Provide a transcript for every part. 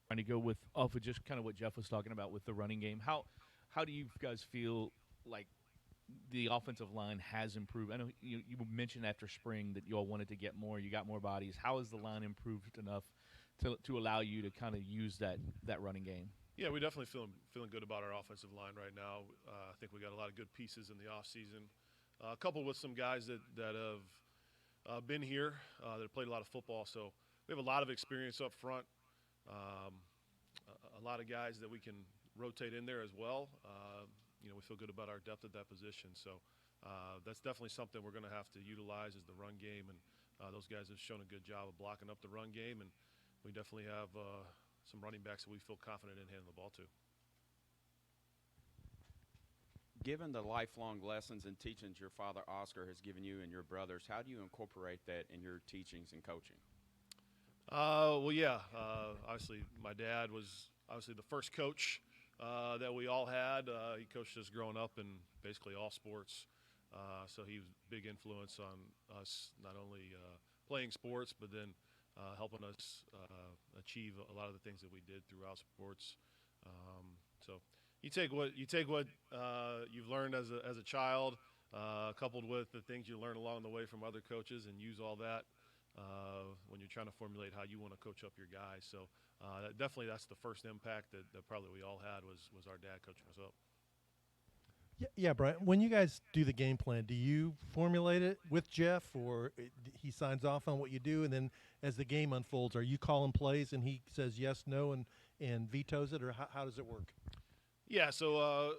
trying to go with off of just kind of what Jeff was talking about with the running game. How do you guys feel like the offensive line has improved? I know you mentioned after spring that you all wanted to get more. You got more bodies. How has the line improved enough to allow you to kind of use that running game? Yeah, we definitely feeling good about our offensive line right now. I think we got a lot of good pieces in the offseason, coupled with some guys that have been here that have played a lot of football. So we have a lot of experience up front. Um, a lot of guys that we can rotate in there as well. We feel good about our depth at that position. So that's definitely something we're going to have to utilize is the run game, and those guys have shown a good job of blocking up the run game, and we definitely have some running backs that we feel confident in handing the ball to. Given the lifelong lessons and teachings your father Oscar has given you and your brothers, how do you incorporate that in your teachings and coaching? Well, yeah. Obviously, my dad was obviously the first coach that we all had. He coached us growing up in basically all sports. So he was a big influence on us, not only playing sports, but then helping us achieve a lot of the things that we did throughout sports. So you take what you've learned as a child, coupled with the things you learn along the way from other coaches, and use all that when you're trying to formulate how you want to coach up your guys. So that's the first impact that probably we all had was our dad coaching us up. Yeah, yeah, Brian. When you guys do the game plan, do you formulate it with Jeff, or he signs off on what you do, and then as the game unfolds, are you calling plays and he says yes, no, and vetoes it, or how does it work? Yeah, so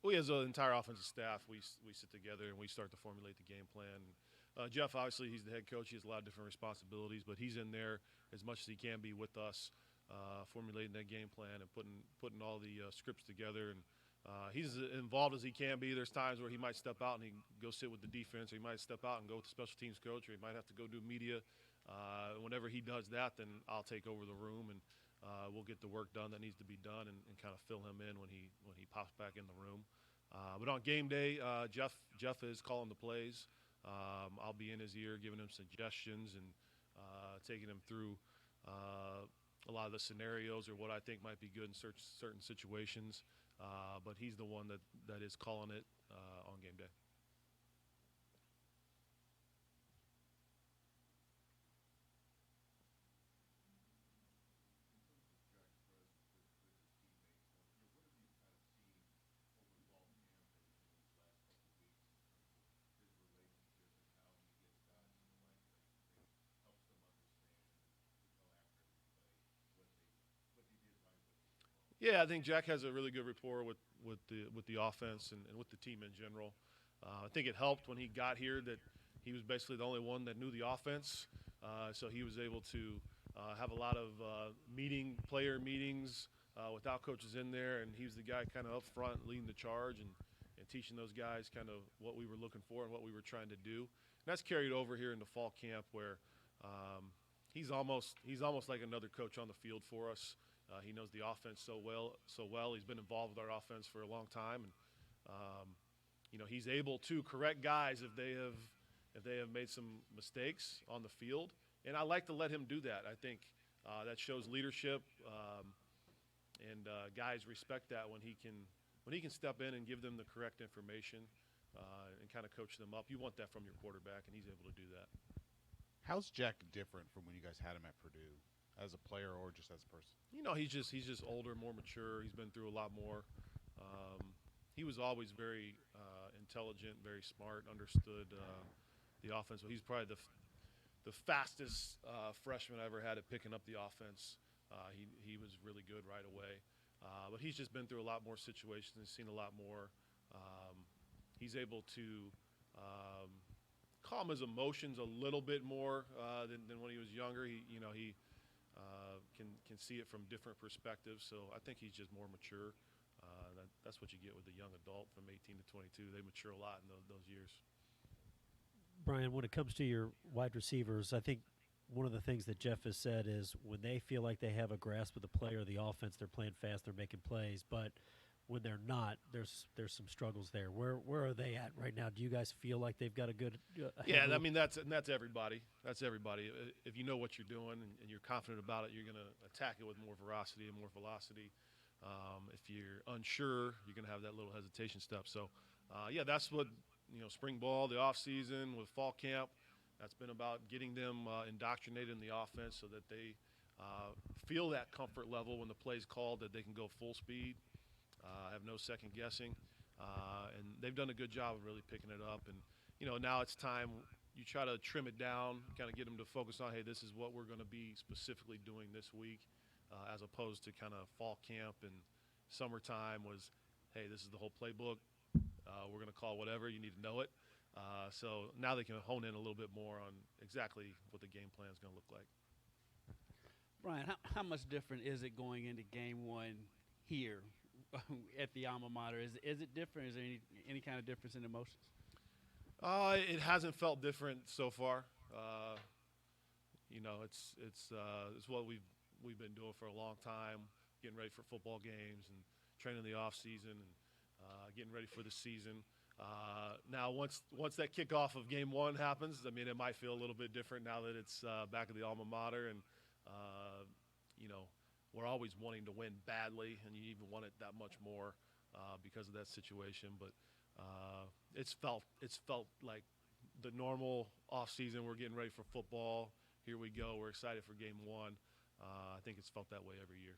we as an entire offensive staff, we sit together and we start to formulate the game plan. Jeff, obviously, he's the head coach. He has a lot of different responsibilities, but he's in there as much as he can be with us, formulating that game plan and putting all the scripts together. And he's as involved as he can be. There's times where he might step out and he go sit with the defense, or he might step out and go with the special teams coach, or he might have to go do media. Whenever he does that, then I'll take over the room and we'll get the work done that needs to be done and kind of fill him in when he pops back in the room. But on game day, Jeff is calling the plays. I'll be in his ear, giving him suggestions and taking him through a lot of the scenarios or what I think might be good in certain situations. But he's the one that is calling it on game day. Yeah, I think Jack has a really good rapport with the offense and with the team in general. I think it helped when he got here that he was basically the only one that knew the offense, so he was able to have a lot of player meetings without coaches in there, and he was the guy kind of up front leading the charge and teaching those guys kind of what we were looking for and what we were trying to do. And that's carried over here into fall camp where he's almost like another coach on the field for us. He knows the offense so well. He's been involved with our offense for a long time, and he's able to correct guys if they have made some mistakes on the field. And I like to let him do that. I think that shows leadership, and guys respect that when he can step in and give them the correct information and kind of coach them up. You want that from your quarterback, and he's able to do that. How's Jack different from when you guys had him at Purdue, as a player or just as a person? He's just older, more mature. He's been through a lot more. He was always very intelligent, very smart, understood the offense. But he's probably the fastest freshman I ever had at picking up the offense. He was really good right away. But he's just been through a lot more situations and seen a lot more. He's able to calm his emotions a little bit more than when he was younger. He can see it from different perspectives. So I think he's just more mature. That's what you get with a young adult from 18 to 22. They mature a lot in those years. Brian, when it comes to your wide receivers, I think one of the things that Jeff has said is when they feel like they have a grasp of the play or the offense, they're playing fast, they're making plays. But when they're not, there's some struggles there. Where are they at right now? Do you guys feel like they've got a good Yeah, I handle? mean that's everybody. That's everybody. If you know what you're doing and you're confident about it, you're going to attack it with more veracity and more velocity. If you're unsure, you're going to have that little hesitation step. So, yeah, that's what spring ball, the off season with fall camp. That's been about getting them indoctrinated in the offense so that they feel that comfort level when the play's called that they can go full speed, have no second guessing, and they've done a good job of really picking it up. And now it's time you try to trim it down, kind of get them to focus on, hey, this is what we're going to be specifically doing this week, as opposed to kind of fall camp and summertime was, hey, this is the whole playbook. We're going to call whatever. You need to know it. So now they can hone in a little bit more on exactly what the game plan is going to look like. Brian, how much different is it going into game one here at the alma mater? Is it different? Is there any kind of difference in emotions? It hasn't felt different so far. It's what we've been doing for a long time, getting ready for football games and training the off season and getting ready for the season. Now, once that kickoff of game one happens, I mean, it might feel a little bit different now that it's back at the alma mater, and we're always wanting to win badly, and you even want it that much more because of that situation. But it's felt like the normal off season. We're getting ready for football. Here we go. We're excited for game one. I think it's felt that way every year.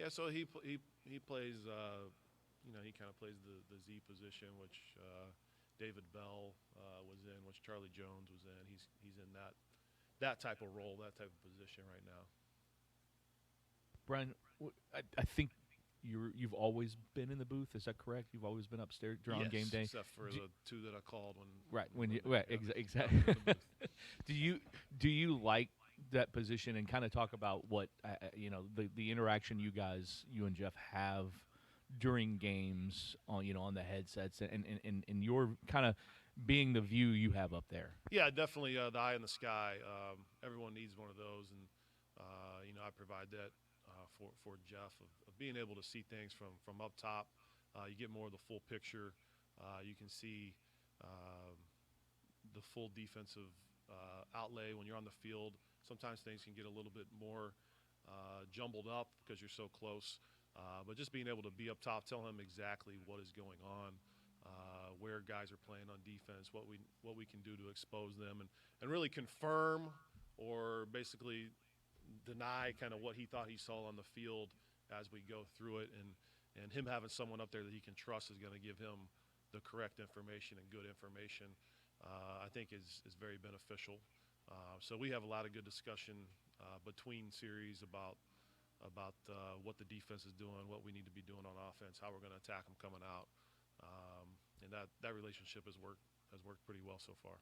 Yeah, so he plays he kind of plays the Z position, which David Bell was in, which Charlie Jones was in. He's in that type of role, that type of position right now. Brian, I think you've always been in the booth. Is that correct? You've always been upstairs during game day, except for the two that I called when. right? When you they- right, yeah, exactly. I was in the booth. do you like that position and kind of talk about what the interaction you and Jeff have during games on the headsets and your kind of being the view you have up there? Yeah, definitely the eye in the sky. Everyone needs one of those, and I provide that for Jeff of being able to see things from up top. You get more of the full picture. You can see the full defensive outlay when you're on the field. Sometimes things can get a little bit more jumbled up because you're so close. But just being able to be up top, tell him exactly what is going on, where guys are playing on defense, what we can do to expose them, and really confirm or basically deny kind of what he thought he saw on the field as we go through it. And him having someone up there that he can trust is going to give him the correct information and good information, I think is very beneficial. So we have a lot of good discussion between series about what the defense is doing, what we need to be doing on offense, how we're going to attack them coming out, and that relationship has worked pretty well so far.